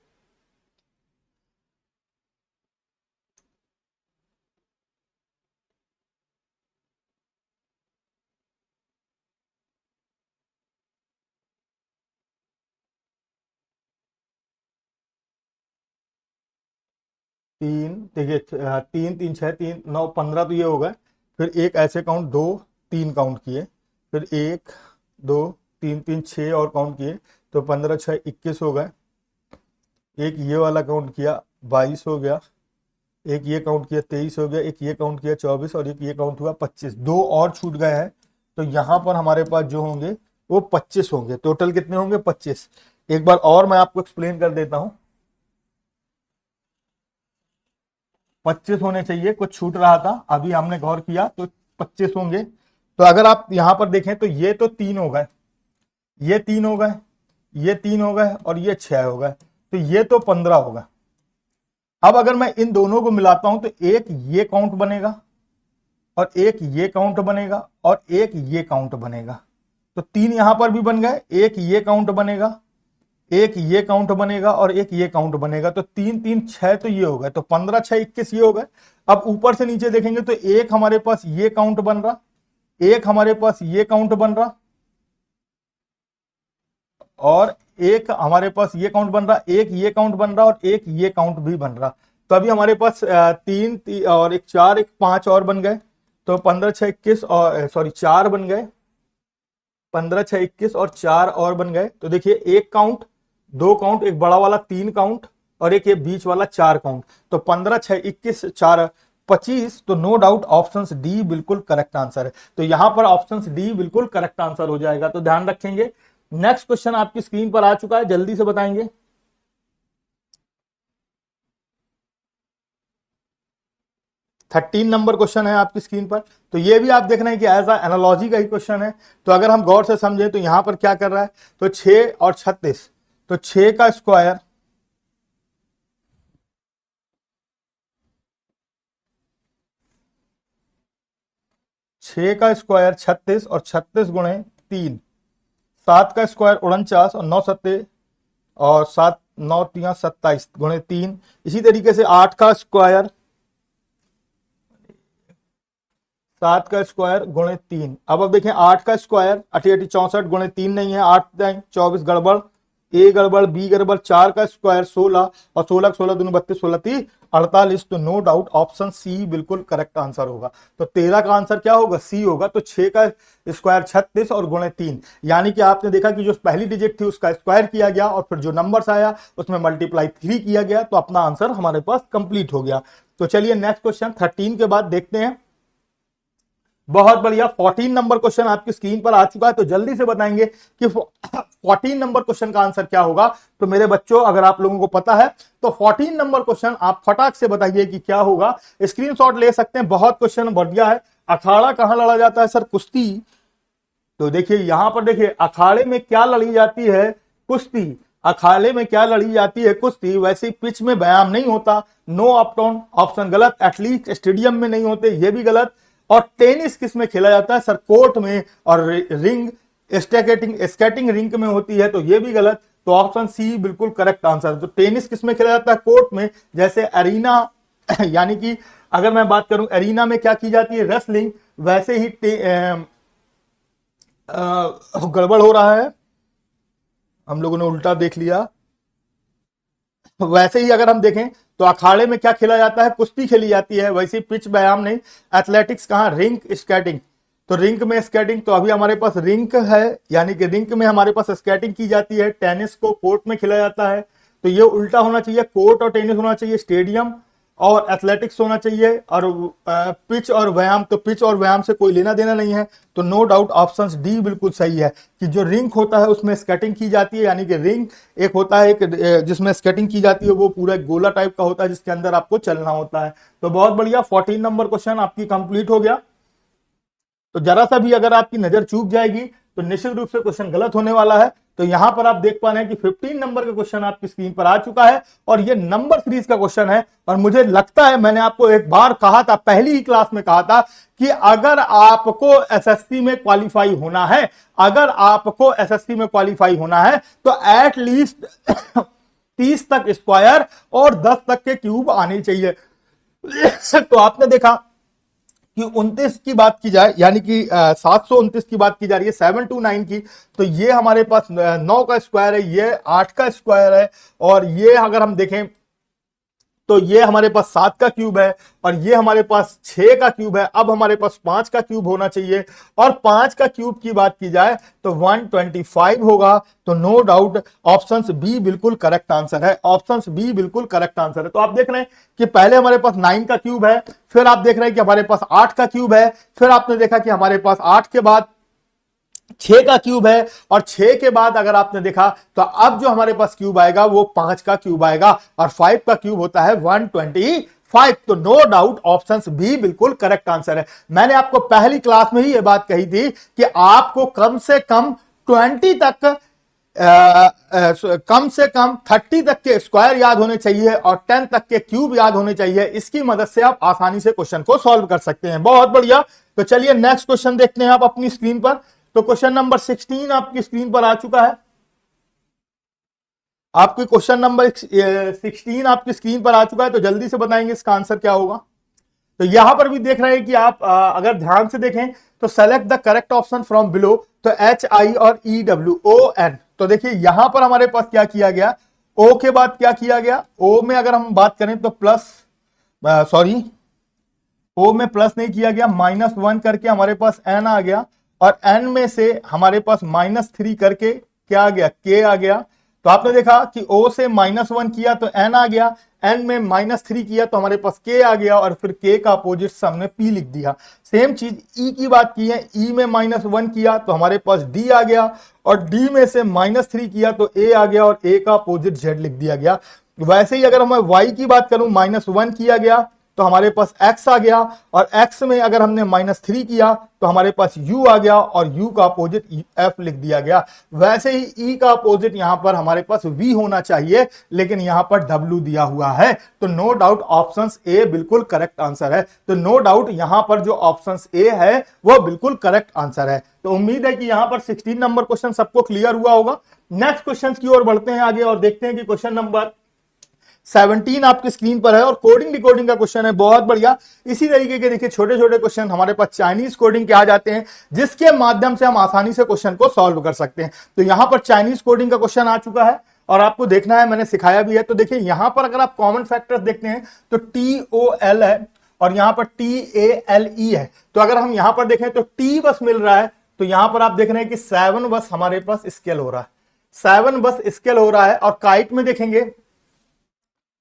तीन देखिए 3 3 6 3 9 15 तो ये हो गए। फिर एक ऐसे काउंट 2 3 काउंट किए, फिर 1 2 3 3 6 और काउंट किए, तो 15 6 21 हो गए। एक ये वाला काउंट किया 22 हो गया, एक ये काउंट किया 23 हो गया, एक ये काउंट किया 24 और एक ये काउंट हुआ 25। दो और छूट गए हैं, तो यहां पर हमारे पास जो होंगे वो 25 होंगे। टोटल कितने होंगे 25। एक बार और मैं आपको एक्सप्लेन कर देता हूं। 25 होने चाहिए, कुछ छूट रहा था, अभी हमने गौर किया तो 25 होंगे। तो अगर आप यहां पर देखें तो ये तो 3 हो गए, ये 3 हो गए, ये 3 हो गए और ये 6 हो गए, तो ये तो 15 होगा। अब अगर मैं इन दोनों को मिलाता हूं तो एक ये काउंट बनेगा और एक ये काउंट बनेगा और एक ये काउंट बनेगा। तो 3 यहां पर भी बन गए, एक ये काउंट बनेगा, एक ये काउंट बनेगा और एक ये काउंट बनेगा। तो 3 3 6 तो ये हो गए, तो 15 6 21 ये हो गए। अब ऊपर से नीचे देखेंगे तो एक हमारे पास ये काउंट बन रहा, एक हमारे पास ये काउंट बन रहा और एक हमारे पास ये काउंट बन रहा, एक ये काउंट बन रहा और एक ये काउंट भी बन रहा। तो अभी हमारे पास 3 और एक 4 एक 5 और बन गए, तो 15 6 21 और सॉरी 4 बन गए, 15 6 21 और 4 और बन गए। तो देखिए एक काउंट, दो काउंट, एक बड़ा वाला 3 काउंट और एक ये बीच वाला 4 काउंट। तो 15 6 21 4 25। तो नो डाउट ऑप्शन डी बिल्कुल करेक्ट आंसर है। तो यहां पर ऑप्शन डी बिल्कुल करेक्ट आंसर हो जाएगा, तो ध्यान रखेंगे। नेक्स्ट क्वेश्चन आपकी स्क्रीन पर आ चुका है, जल्दी से बताएंगे। 13 नंबर क्वेश्चन है आपकी स्क्रीन पर। तो ये भी आप देख रहे हैं कि एज एनालॉजी का ही क्वेश्चन है। तो अगर हम गौर से समझें तो यहां पर क्या कर रहा है, तो 6 और 36, तो 6 का स्क्वायर, छह का स्क्वायर 36 और 36 गुणे 3, 7 का स्क्वायर 49 और 9 सत्ते और 7 9 3 27 गुणे 3। इसी तरीके से 8 का स्क्वायर, 7 का स्क्वायर गुणे 3। अब देखें 8 का स्क्वायर 8 8 64 गुणे 3 नहीं है, 8 24 गड़बड़, ए गड़बड़, बी गड़बड़, 4 का स्क्वायर 16 और 16 16 दूनी 32, 16 30 48। तो नो डाउट ऑप्शन सी बिल्कुल करेक्ट आंसर होगा। तो 13 का आंसर क्या होगा? सी होगा। तो 6 का स्क्वायर 36 और गुणे 3, यानी कि आपने देखा कि जो पहली डिजिट थी उसका स्क्वायर किया गया और फिर जो नंबर्स आया उसमें मल्टीप्लाई 3 किया गया, तो अपना आंसर हमारे पास कंप्लीट हो गया। तो चलिए नेक्स्ट क्वेश्चन 13 के बाद देखते हैं। बहुत बढ़िया, 14 नंबर क्वेश्चन आपकी स्क्रीन पर आ चुका है। तो जल्दी से बताएंगे कि 14 नंबर क्वेश्चन का आंसर क्या होगा। तो मेरे बच्चों, अगर आप लोगों को पता है तो 14 नंबर क्वेश्चन आप फटाक से बताइए कि क्या होगा। स्क्रीनशॉट ले सकते हैं, बहुत क्वेश्चन बढ़िया है। अखाड़ा कहां लड़ा जाता है सर? कुश्ती। तो देखिए यहां पर, देखिए अखाड़े में क्या लड़ी जाती है? कुश्ती। अखाड़े में क्या लड़ी जाती है? कुश्ती। वैसे ही पिच में व्यायाम नहीं होता, नो अपटाउन, ऑप्शन गलत। एथलीट स्टेडियम में नहीं होते, ये भी गलत। और टेनिस किस में खेला जाता है सर? कोर्ट में। और रिंग स्केटिंग रिंग में होती है, तो ये भी गलत। तो ऑप्शन सी बिल्कुल करेक्ट आंसर। तो टेनिस किस में खेला जाता है? कोर्ट में, जैसे एरीना यानी कि अगर मैं बात करूं एरीना में क्या की जाती है? रेसलिंग। वैसे ही गड़बड़ हो रहा है, हम लोगों ने उल्टा देख लिया। वैसे ही अगर हम देखें तो अखाड़े में क्या खेला जाता है? कुश्ती खेली जाती है। वैसे ही पिच व्यायाम नहीं। एथलेटिक्स कहां? Rink skating. तो रिंक में स्केटिंग, तो अभी हमारे पास रिंक है, यानी कि रिंक में हमारे पास स्केटिंग की जाती है। टेनिस को कोर्ट में खेला जाता है, तो ये उल्टा होना चाहिए। कोर्ट और टेनिस होना चाहिए स्टेडियम, और एथलेटिक्स होना चाहिए। और पिच और व्यायाम, तो पिच और व्यायाम से कोई लेना देना नहीं है। तो नो डाउट ऑप्शन डी बिल्कुल सही है कि जो रिंग होता है उसमें स्केटिंग की जाती है, यानी कि रिंग एक होता है एक जिसमें स्केटिंग की जाती है, वो पूरा गोला टाइप का होता है जिसके अंदर आपको चलना होता है। तो बहुत बढ़िया, 14 नंबर क्वेश्चन आपकी कंप्लीट हो गया। तो जरा सा भी अगर आपकी नजर चूक जाएगी तो निश्चित रूप से क्वेश्चन गलत होने वाला है। तो यहां पर आप देख पा रहे हैं कि 15 नंबर का क्वेश्चन आपकी स्क्रीन पर आ चुका है और ये नंबर सीरीज का क्वेश्चन है। और मुझे लगता है मैंने आपको एक बार कहा था, पहली ही क्लास में कहा था कि अगर आपको एसएससी में क्वालिफाई होना है, अगर आपको एसएससी में क्वालिफाई होना है तो एट लीस्ट 30 तक स्क्वायर और 10 तक के क्यूब आने चाहिए। तो आपने देखा कि 29 की बात की जाए, यानी कि 729 की बात की जा रही है, 729 की, तो ये हमारे पास 9 का स्क्वायर है, ये 8 का स्क्वायर है, और ये अगर हम देखें तो ये हमारे पास 7 का क्यूब है, और ये हमारे पास 6 का क्यूब है। अब हमारे पास 5 का क्यूब होना चाहिए, और 5 का क्यूब की बात की जाए तो 125 होगा। तो नो डाउट ऑप्शन बी बिल्कुल करेक्ट आंसर है। ऑप्शन बी बिल्कुल करेक्ट आंसर है। तो आप देख रहे हैं कि पहले हमारे पास 9 का क्यूब है, फिर आप देख रहे हैं कि हमारे पास 8 का क्यूब है, फिर आपने देखा कि हमारे पास 8 के बाद 6 का क्यूब है, और 6 के बाद अगर आपने देखा तो अब जो हमारे पास क्यूब आएगा वो 5 का क्यूब आएगा, और 5 का क्यूब होता है 125। तो नो डाउट ऑप्शन बी बिल्कुल करेक्ट आंसर है। मैंने आपको पहली क्लास में ही यह बात कही थी कि आपको कम से कम 20 तक कम से कम 30 तक के स्क्वायर याद होने चाहिए और 10 तक के क्यूब याद होने चाहिए। इसकी मदद से आप आसानी से क्वेश्चन को सॉल्व कर सकते हैं। बहुत बढ़िया। तो चलिए नेक्स्ट क्वेश्चन देखते हैं आप अपनी स्क्रीन पर। तो क्वेश्चन नंबर 16 आपकी स्क्रीन पर आ चुका है। आपकी क्वेश्चन नंबर 16 आपकी स्क्रीन पर आ चुका है। तो जल्दी से बताएंगे इसका आंसर क्या होगा। तो यहां पर भी देख रहे हैं कि आप अगर ध्यान से देखें तो select the correct option from below. तो HI और EWON। तो देखिए यहां पर हमारे पास क्या किया गया, O के बाद क्या किया गया, O में अगर हम बात करें तो प्लस, सॉरी O में प्लस नहीं किया गया, -1 करके हमारे पास N आ गया, और N में से हमारे पास -3 करके क्या आ गया, K आ गया। तो आपने देखा कि O से -1 किया तो N आ गया, N में -3 किया तो हमारे पास K आ गया, और फिर K का अपोजिट हमने P लिख दिया। सेम चीज E की बात की है, E में -1 किया तो हमारे पास D आ गया, और D में से -3 किया तो A आ गया, और A का अपोजिट Z लिख दिया गया। वैसे ही अगर मैं Y की बात करूं, -1 किया गया तो हमारे पास x आ गया, और x में अगर हमने -3 किया तो हमारे पास u आ गया, और u का अपोजिट f लिख दिया गया। वैसे ही e का अपोजिट यहां पर हमारे पास v होना चाहिए, लेकिन यहां पर w दिया हुआ है। तो नो डाउट ऑप्शन ए बिल्कुल करेक्ट आंसर है। तो नो डाउट यहां पर जो ऑप्शन ए है वो बिल्कुल करेक्ट आंसर है। तो उम्मीद है कि यहां पर 16 नंबर क्वेश्चन सबको क्लियर हुआ होगा। नेक्स्ट क्वेश्चन की ओर बढ़ते हैं आगे और देखते हैं कि क्वेश्चन नंबर 17 आपकी स्क्रीन पर है और कोडिंग डिकोडिंग का क्वेश्चन है, बहुत बढ़िया। इसी तरीके के देखिए छोटे छोटे क्वेश्चन हमारे पास चाइनीज कोडिंग के आ जाते हैं, जिसके माध्यम से हम आसानी से क्वेश्चन को सॉल्व कर सकते हैं। तो यहां पर चाइनीज कोडिंग का क्वेश्चन आ चुका है और आपको देखना है, मैंने सिखाया भी है। तो देखिए यहां पर अगर आप कॉमन फैक्टर्स देखते हैं तो TOL है और यहां पर TALE है। तो अगर हम यहां पर देखें तो T बस मिल रहा है, तो यहां पर आप देख रहे हैं कि 7 बस हमारे पास स्केल हो रहा है, 7 बस स्केल हो रहा है। और काइट में देखेंगे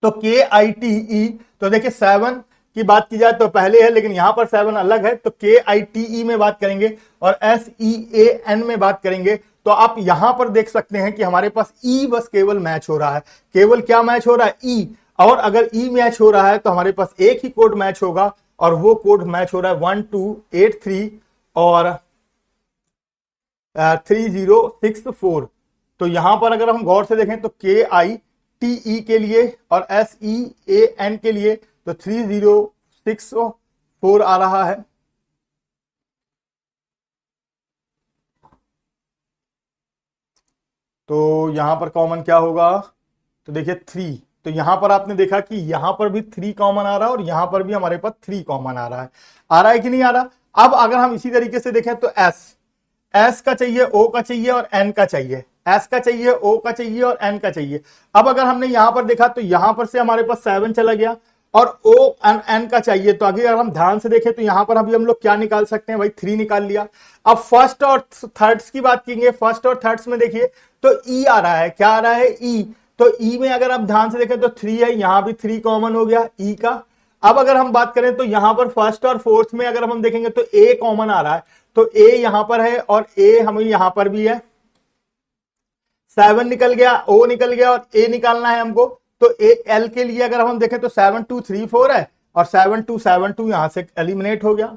तो KITE, तो देखिए 7 की बात की जाए तो पहले है, लेकिन यहां पर 7 अलग है, तो KITE में बात करेंगे और SEAN में बात करेंगे। तो आप यहां पर देख सकते हैं कि हमारे पास E बस केवल मैच हो रहा है, केवल क्या मैच हो रहा है, E। और अगर E मैच हो रहा है तो हमारे पास एक ही कोड मैच होगा और वो कोड मैच हो रहा है 1283 और 3064। तो यहां पर अगर हम गौर से देखें तो KITE के लिए और SEAN के लिए तो 3064 आ रहा है। तो यहां पर कॉमन क्या होगा, तो देखिए 3। तो यहां पर आपने देखा कि यहां पर भी 3 कॉमन आ रहा है और यहां पर भी हमारे पास 3 कॉमन आ रहा है कि नहीं आ रहा। अब अगर हम इसी तरीके से देखें तो एस का चाहिए, ओ का चाहिए और एन का चाहिए, एस का चाहिए, ओ का चाहिए और एन का चाहिए। अब अगर हमने यहां पर देखा तो यहां पर से हमारे पास 7 चला गया और ओ एन का चाहिए। तो अगर हम ध्यान से देखें तो यहां पर अभी हम लोग क्या निकाल सकते हैं भाई, 3 निकाल लिया। अब फर्स्ट और थर्ड्स की बात करेंगे, फर्स्ट और थर्ड्स में देखिए तो ई आ रहा है, क्या आ रहा है, ई। तो ई में अगर आप ध्यान से देखें तो 3 है, यहां भी 3 कॉमन हो गया ई का। अब अगर हम बात करें तो यहां पर फर्स्ट और फोर्थ में अगर हम देखेंगे तो ए कॉमन आ रहा है, तो ए यहां पर है और ए हमें यहां पर भी है। 7 निकल गया, ओ निकल गया और ए निकालना है हमको। तो ए एल के लिए अगर हम देखें तो 7 2 3 4 है और 7 2 यहां से एलिमिनेट हो गया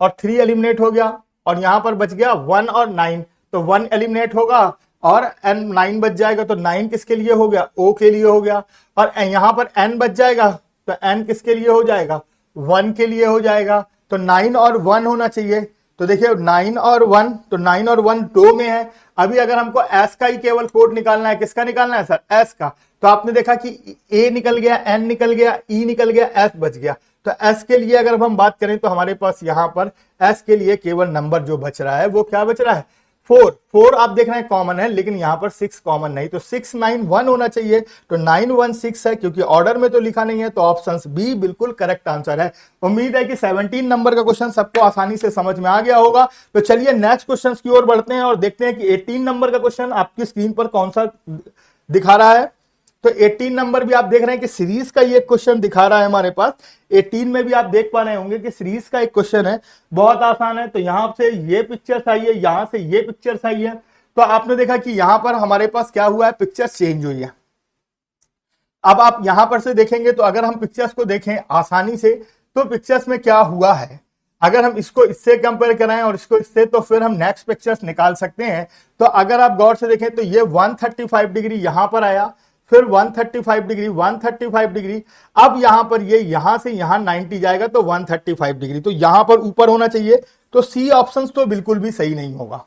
और 3 एलिमिनेट हो गया और यहां पर बच गया 1 और 9। तो 1 एलिमिनेट होगा और एन 9 बच जाएगा, तो 9 किसके लिए हो गया, ओ के लिए हो गया। और यहां पर एन बच जाएगा तो एन किसके लिए हो जाएगा, 1 के लिए हो जाएगा। तो 9 और 1 होना चाहिए। तो देखिए 9 और 1, तो 9 और 1 2 में है। अभी अगर हमको एस का ही केवल कोड निकालना है, किसका निकालना है सर, एस का। तो आपने देखा कि ए निकल गया, एन निकल गया, ई निकल गया, एस बच गया। तो एस के लिए अगर हम बात करें तो हमारे पास यहां पर एस के लिए केवल नंबर जो बच रहा है वो क्या बच रहा है, 4 आप देख रहे हैं कॉमन है, लेकिन यहां पर 6 कॉमन नहीं, तो 6 9 1 होना चाहिए। तो 9 1 6 है, क्योंकि ऑर्डर में तो लिखा नहीं है, तो ऑप्शन बी बिल्कुल करेक्ट आंसर है। उम्मीद है कि 17 नंबर का क्वेश्चन सबको आसानी से समझ में आ गया होगा। तो चलिए नेक्स्ट क्वेश्चन की ओर बढ़ते हैं और देखते हैं कि 18 नंबर का क्वेश्चन आपकी स्क्रीन पर कौन सा दिखा रहा है। तो 18 नंबर भी आप देख रहे हैं कि सीरीज का ये क्वेश्चन दिखा रहा है हमारे पास। 18 में भी आप देख पा रहे होंगे कि सीरीज का एक क्वेश्चन है, बहुत आसान है। तो यहां से ये पिक्चर्स आई है, यहां से ये पिक्चर्स आई है। तो आपने देखा कि यहां पर हमारे पास क्या हुआ है, पिक्चर्स चेंज हुई है। अब आप यहां पर से देखेंगे तो अगर हम पिक्चर्स को देखें आसानी से तो पिक्चर्स में क्या हुआ है, अगर हम इसको इससे कंपेयर कराएं और इसको इससे, तो फिर हम नेक्स्ट पिक्चर्स निकाल सकते हैं। तो अगर आप गौर से देखें तो ये 135 डिग्री यहां पर आया, फिर 135 डिग्री, 135 डिग्री। अब यहां पर ये यहां से यहां 90 जाएगा तो 135 डिग्री, तो यहां पर ऊपर होना चाहिए। तो सी ऑप्शन तो बिल्कुल भी सही नहीं होगा।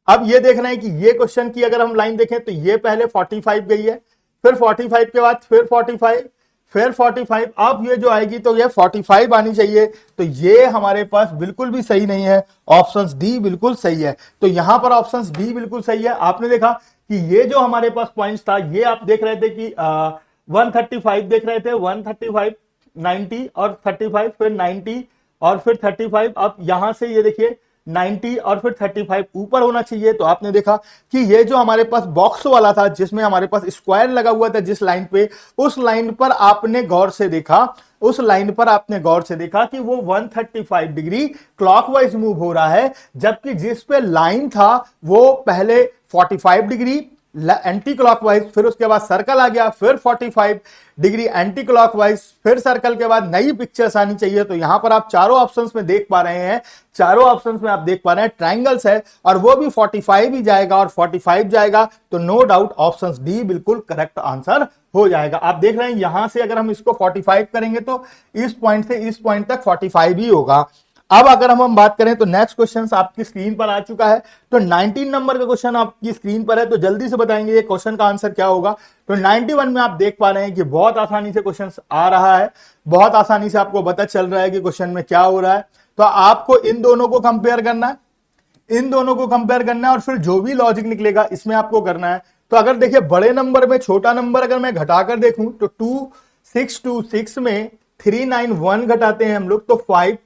अब ये देख रहे हैं कि ये क्वेश्चन की अगर हम लाइन देखें तो ये पहले 45 गई है, फिर 45 के बाद फिर 45, फिर 45, अब ये जो आएगी तो ये 45 आनी चाहिए। तो ये हमारे पास बिल्कुल भी सही नहीं है, ऑप्शन डी बिल्कुल सही है। तो यहां पर ऑप्शन बी बिल्कुल सही है। आपने देखा कि ये जो हमारे पास पॉइंट्स था, ये आप देख रहे थे कि 135 देख रहे थे, 135 90 और 35 फिर 90 और फिर 35। अब यहां से ये देखिए 90 और फिर 35 ऊपर होना चाहिए। तो आपने देखा कि ये जो हमारे पास बॉक्स वाला था जिसमें हमारे पास स्क्वायर लगा हुआ था जिस लाइन पे, उस लाइन पर आपने गौर से देखा, उस लाइन पर आपने गौर से देखा कि वो 135 डिग्री क्लॉकवाइज मूव हो रहा है, जबकि जिस पे लाइन था वो पहले 45 डिग्री एंटी क्लॉकवाइज, फिर उसके बाद सर्कल आ गया, फिर 45 डिग्री एंटी क्लॉकवाइज, फिर सर्कल के बाद नई पिक्चर्स आनी चाहिए। तो यहां पर आप चारों ऑप्शंस में देख पा रहे हैं, चारों ऑप्शंस में आप देख पा रहे हैं ट्रायंगल्स है और वो भी 45 ही जाएगा और 45 जाएगा। तो नो डाउट ऑप्शन डी बिल्कुल करेक्ट आंसर हो जाएगा। आप देख रहे हैं यहां से अगर हम इसको 45 करेंगे तो इस पॉइंट से इस पॉइंट तक 45 ही होगा। अब अगर हम बात करें तो नेक्स्ट क्वेश्चन आपकी स्क्रीन पर आ चुका है। तो 19 नंबर का क्वेश्चन आपकी स्क्रीन पर है, तो जल्दी से बताएंगे ये क्वेश्चन का आंसर क्या होगा। तो 91 में आप देख पा रहे हैं कि बहुत आसानी से क्वेश्चन आ रहा है, बहुत आसानी से आपको पता चल रहा है कि क्वेश्चन में क्या हो रहा है। तो आपको इन दोनों को कंपेयर करना है, इन दोनों को कंपेयर करना है और फिर जो भी लॉजिक निकलेगा इसमें आपको करना है। तो अगर देखिए बड़े नंबर में छोटा नंबर अगर मैं घटाकर देखूं तो 2626 में 391 घटाते हैं हम लोग तो 5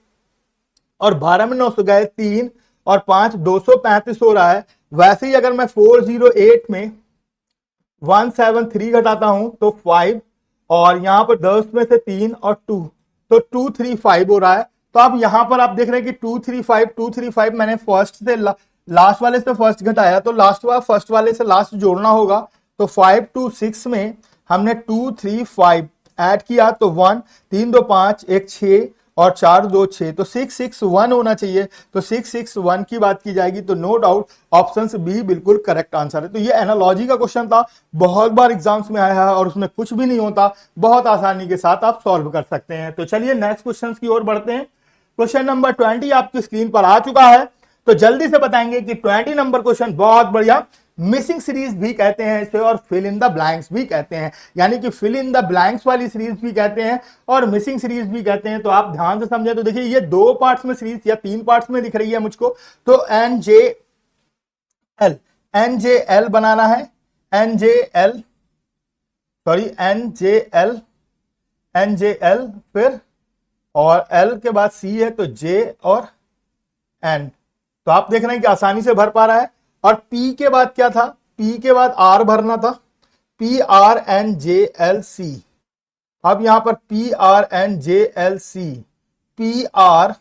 और 12 में 9 से गए 3 और 5 235 हो रहा है। वैसे ही अगर मैं 408 में 173 घटाता हूं तो 5 और यहां पर 10 में से 3 और 2 तो 235 हो रहा है। तो अब यहां पर आप देख रहे हैं कि 235 मैंने फर्स्ट से लास्ट वाले से फर्स्ट घटाया तो लास्ट फर्स्ट वाले से लास्ट जोड़ना होगा। तो 5 to 6 में हमने 235 ऐड किया तो 1 3 2 5 1 6 और 4 2 6 तो 661 होना चाहिए। तो 661 की बात की जाएगी तो नो डाउट ऑप्शन बी बिल्कुल करेक्ट आंसर है। तो ये एनालॉजी का क्वेश्चन था, बहुत बार एग्जाम्स में आया है और उसमें कुछ भी नहीं होता, बहुत आसानी के साथ आप सॉल्व कर सकते हैं। तो चलिए नेक्स्ट क्वेश्चन की ओर बढ़ते हैं। क्वेश्चन नंबर 20 आपकी स्क्रीन पर आ चुका है। तो जल्दी से बताएंगे कि 20 नंबर क्वेश्चन बहुत बढ़िया, मिसिंग सीरीज भी कहते हैं इसे और फिल इन द ब्लैंक्स भी कहते हैं, यानी कि फिल इन द ब्लैंक्स वाली सीरीज भी कहते हैं और मिसिंग सीरीज भी कहते हैं। तो आप ध्यान से समझे तो देखिए ये 2 पार्ट्स में सीरीज या 3 पार्ट्स में दिख रही है मुझको। तो एन जे एल बनाना है, एन जे एल फिर और एल के बाद सी है तो जे और एन। तो आप देख रहे हैं कि आसानी से भर पा रहा है। और पी के बाद क्या था, पी के बाद आर भरना था, P R N J L C. अब यहां पर P R N J L C, P R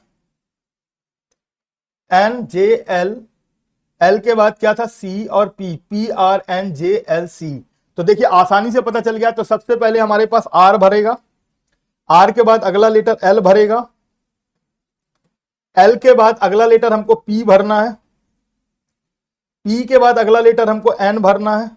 N J L, L के बाद क्या था सी और P, P R N J L C. तो देखिए आसानी से पता चल गया। तो सबसे पहले हमारे पास आर भरेगा, आर के बाद अगला लेटर एल भरेगा, एल के बाद अगला लेटर हमको पी भरना है, पी के बाद अगला लेटर हमको एन भरना है।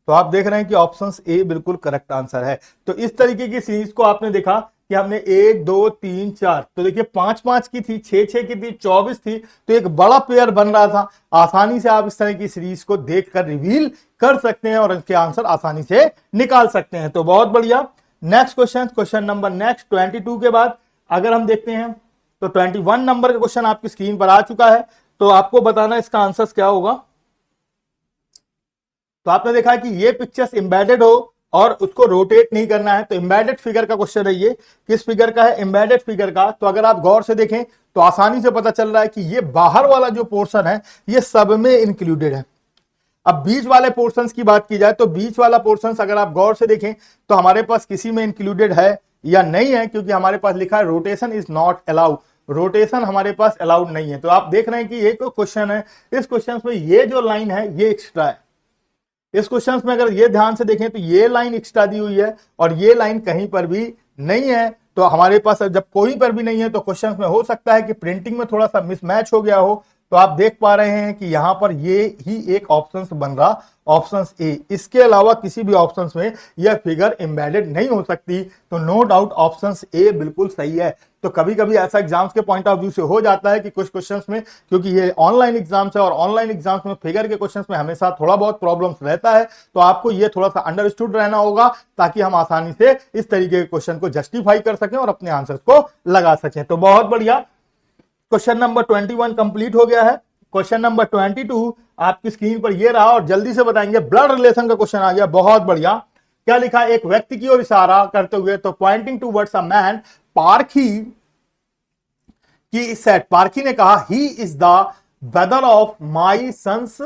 तो आप देख रहे हैं कि ऑप्शन ए बिल्कुल करेक्ट आंसर है। तो इस तरीके की सीरीज को आपने देखा कि हमने 1 2 3 4, तो देखिए 5 5 की थी, 6 6 की थी, 24 थी, तो एक बड़ा पेयर बन रहा था। आसानी से आप इस तरह की सीरीज को देखकर रिवील कर सकते हैं और इसके आंसर आसानी से निकाल सकते हैं। तो बहुत बढ़िया। Next question, question number next 22 के बाद अगर हम देखते हैं तो 21 नंबर का क्वेश्चन आपकी स्क्रीन पर आ चुका है। तो आपको बताना इसका आंसर क्या होगा। तो आपने देखा कि ये पिक्चर्स एम्बेडेड हो और उसको रोटेट नहीं करना है। तो एम्बेडेड फिगर का क्वेश्चन है ये, किस फिगर का है, एम्बेडेड फिगर का। तो अगर आप गौर से देखें तो आसानी से पता चल रहा है कि ये बाहर वाला जो पोर्शन है ये सब में इंक्लूडेड है। अब बीच वाले पोर्शंस की बात की जाए तो बीच वाला पोर्शंस अगर आप गौर से देखें तो हमारे पास किसी में इंक्लूडेड है या नहीं है, क्योंकि हमारे पास लिखा है rotation is not allowed, rotation हमारे पास अलाउड नहीं है। तो आप देख रहे हैं कि ये जो क्वेश्चन है, इस क्वेश्चन में ये जो लाइन है ये एक्स्ट्रा है। इस क्वेश्चन में अगर ये ध्यान से देखें तो ये लाइन एक्स्ट्रा दी हुई है और ये लाइन कहीं पर भी नहीं है। तो हमारे पास जब कोई पर भी नहीं है तो क्वेश्चन में हो सकता है कि प्रिंटिंग में थोड़ा सा मिसमैच हो गया हो। तो आप देख पा रहे हैं कि यहां पर ये ही एक ऑप्शन बन रहा, ऑप्शन ए। इसके अलावा किसी भी ऑप्शन में यह फिगर एम्बेडेड नहीं हो सकती। तो नो डाउट ऑप्शन ए बिल्कुल सही है। तो कभी कभी ऐसा एग्जाम्स के पॉइंट ऑफ व्यू से हो जाता है कि कुछ क्वेश्चंस में, क्योंकि ये ऑनलाइन एग्जाम्स है और ऑनलाइन एग्जाम्स में फिगर के क्वेश्चंस में हमेशा थोड़ा बहुत प्रॉब्लम्स रहता है। तो आपको ये थोड़ा सा अंडरस्टूड रहना होगा ताकि हम आसानी से इस तरीके के क्वेश्चन को जस्टिफाई कर सकें और अपने आंसर्स को लगा सकें। तो बहुत बढ़िया, क्वेश्चन नंबर 21 कंप्लीट हो गया है। क्वेश्चन नंबर 22 आपकी स्क्रीन पर ये रहा और जल्दी से बताएंगे। ब्लड रिलेशन का क्वेश्चन आ गया, बहुत बढ़िया। क्या लिखा, एक व्यक्ति की ओर इशारा करते हुए, तो पॉइंटिंग टूवर्ड्स अ मैन, पारखी की सेट, पारखी ने कहा he is the brother of my son's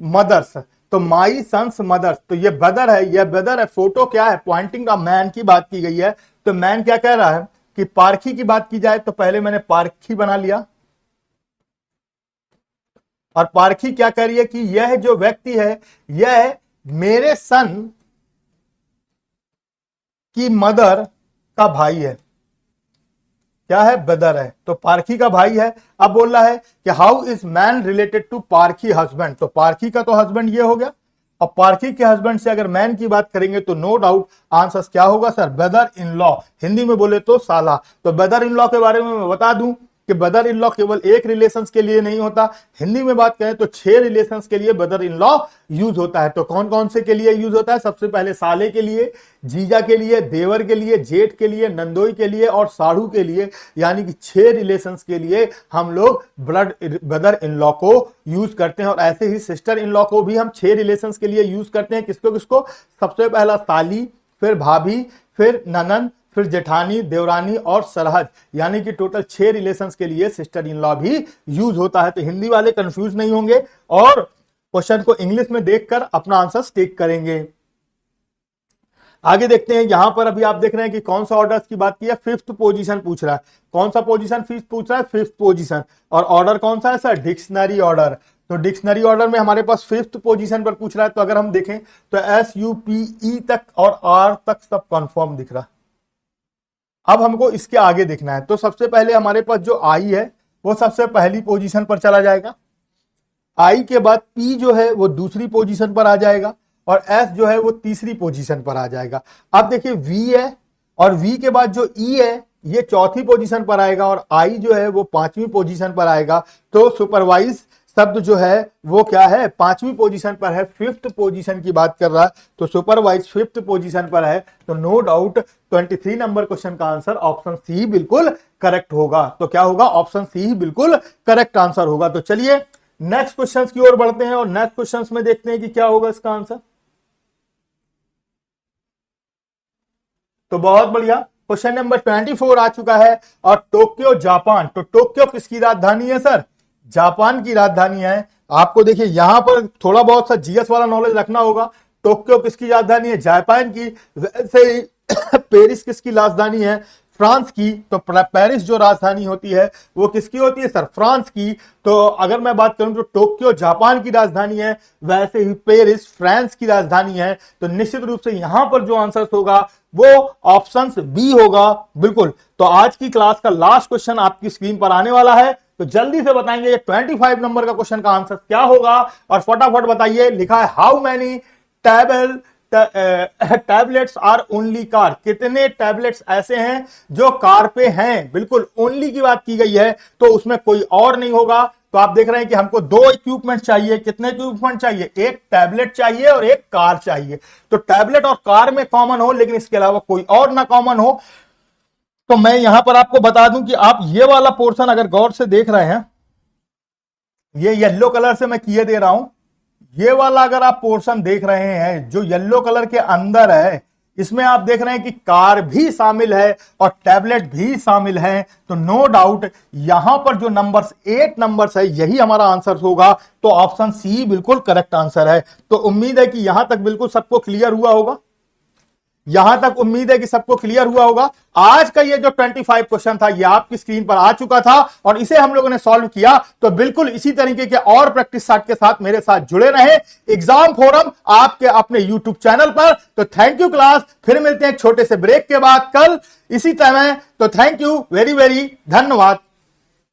mother's. तो माई सन्स मदर्स, तो ये ब्रदर है, ये ब्रदर है। फोटो क्या है, पॉइंटिंग अ मैन की बात की गई है। तो मैन क्या कह रहा है कि पारखी की बात की जाए तो पहले मैंने पारखी बना लिया और पारखी क्या कह रही है कि यह जो व्यक्ति है यह मेरे सन की मदर का भाई है। क्या है, ब्रदर है। तो पारखी का भाई है। अब बोल रहा है कि how is man related to Parkhi husband. तो पारखी का तो हस्बैंड ये हो गया और पारखी के हस्बैंड से अगर मैन की बात करेंगे तो नो डाउट आंसर क्या होगा sir, brother in law, Hindi में बोले तो साला। तो ब्रदर इन लॉ के बारे में मैं बता दूं कि ब्रदर इन लॉ केवल एक रिलेशंस के लिए नहीं होता, हिंदी में बात करें तो 6 रिलेशंस के लिए ब्रदर इन लॉ यूज होता है। तो कौन कौन से के लिए यूज होता है? सबसे पहले साले के लिए, जीजा के लिए, देवर के लिए, जेठ के लिए, नंदोई के लिए और साढ़ू के लिए, यानी कि 6 रिलेशंस के लिए हम लोग ब्रदर इन लॉ को यूज करते हैं। और ऐसे ही सिस्टर इन लॉ को भी हम 6 रिलेशंस के लिए यूज करते हैं। किसको किसको? सबसे पहला साली, फिर भाभी, फिर ननन, फिर जेठानी, देवरानी और सरहज, यानी कि टोटल 6 रिलेशंस के लिए सिस्टर इन लॉ भी यूज होता है। तो हिंदी वाले कंफ्यूज नहीं होंगे और क्वेश्चन को इंग्लिश में देखकर अपना आंसर टिक करेंगे। आगे देखते हैं, यहां पर अभी आप देख रहे हैं कि कौन सा ऑर्डर की बात की है, 5th पोजीशन पूछ रहा है। कौन सा पोजीशन पूछ रहा है? 5th position. और ऑर्डर कौन सा है सर? Dictionary order. तो डिक्शनरी ऑर्डर में हमारे पास 5th पोजीशन पर पूछ रहा है। तो अगर हम देखें तो SUPE तक और R तक सब कंफर्म दिख रहा है। अब हमको इसके आगे देखना है। तो सबसे पहले हमारे पास जो I है वो सबसे पहली पोजीशन पर चला जाएगा। I के बाद P जो है वो दूसरी पोजीशन पर आ जाएगा और S जो है वो तीसरी पोजीशन पर आ जाएगा। अब देखिए V है और V के बाद जो E है ये चौथी पोजीशन पर आएगा और I जो है वो 5वीं पोजीशन पर आएगा। तो सुपरवाइज शब्द जो है वो क्या है? 5वीं पोजीशन पर है, 5th पोजीशन की बात कर रहा है। तो सुपरवाइज 5th पोजीशन पर है। तो नो डाउट 23 नंबर क्वेश्चन का आंसर ऑप्शन सी बिल्कुल करेक्ट होगा। तो क्या होगा? ऑप्शन सी ही बिल्कुल करेक्ट आंसर होगा। तो चलिए नेक्स्ट क्वेश्चन की ओर बढ़ते हैं और नेक्स्ट क्वेश्चन में देखते हैं कि क्या होगा इसका आंसर। तो बहुत बढ़िया, क्वेश्चन नंबर 24 आ चुका है और टोक्यो जापान। तो टोक्यो किसकी राजधानी है सर? जापान की राजधानी है। आपको देखिए यहां पर थोड़ा बहुत सा जीएस वाला नॉलेज रखना होगा। टोक्यो किसकी राजधानी है? जापान की। वैसे ही पेरिस किसकी राजधानी है? फ्रांस की। तो पेरिस जो राजधानी होती है वो किसकी होती है सर? फ्रांस की। तो अगर मैं बात करूं तो टोक्यो जापान की राजधानी है, वैसे ही पेरिस फ्रांस की राजधानी है। तो निश्चित रूप से यहां पर जो आंसर होगा वो ऑप्शन बी होगा बिल्कुल। तो आज की क्लास का लास्ट क्वेश्चन आपकी स्क्रीन पर आने वाला है। तो जल्दी से बताएंगे ये 25 नंबर का क्वेश्चन का आंसर क्या होगा और फटाफट बताइए। लिखा है how many tablets are only car. कितने टैबलेट्स ऐसे हैं जो कार पे हैं? बिल्कुल ओनली की बात की गई है तो उसमें कोई और नहीं होगा। तो आप देख रहे हैं कि हमको 2 इक्विपमेंट चाहिए। कितने इक्विपमेंट चाहिए? एक टैबलेट चाहिए और एक कार चाहिए। तो टैबलेट और कार में कॉमन हो लेकिन इसके अलावा कोई और ना कॉमन हो। तो मैं यहां पर आपको बता दूं कि आप ये वाला पोर्शन अगर गौर से देख रहे हैं, ये येलो कलर से मैं किए दे रहा हूं, ये वाला अगर आप पोर्शन देख रहे हैं जो येलो कलर के अंदर है, इसमें आप देख रहे हैं कि कार भी शामिल है और टैबलेट भी शामिल है। तो नो डाउट यहां पर जो नंबर्स 8 नंबर्स है यही हमारा आंसर होगा। तो ऑप्शन सी बिल्कुल करेक्ट आंसर है। तो उम्मीद है कि यहां तक बिल्कुल सबको क्लियर हुआ होगा। यहां तक उम्मीद है कि सबको क्लियर हुआ होगा। आज का ये जो 25 क्वेश्चन था ये आपकी स्क्रीन पर आ चुका था और इसे हम लोगों ने सॉल्व किया। तो बिल्कुल इसी तरीके के और प्रैक्टिस सेट के साथ मेरे साथ जुड़े रहे एग्जाम फोरम आपके अपने यूट्यूब चैनल पर। तो थैंक यू क्लास, फिर मिलते हैं एक छोटे से ब्रेक के बाद कल इसी समय। तो थैंक यू वेरी वेरी धन्यवाद।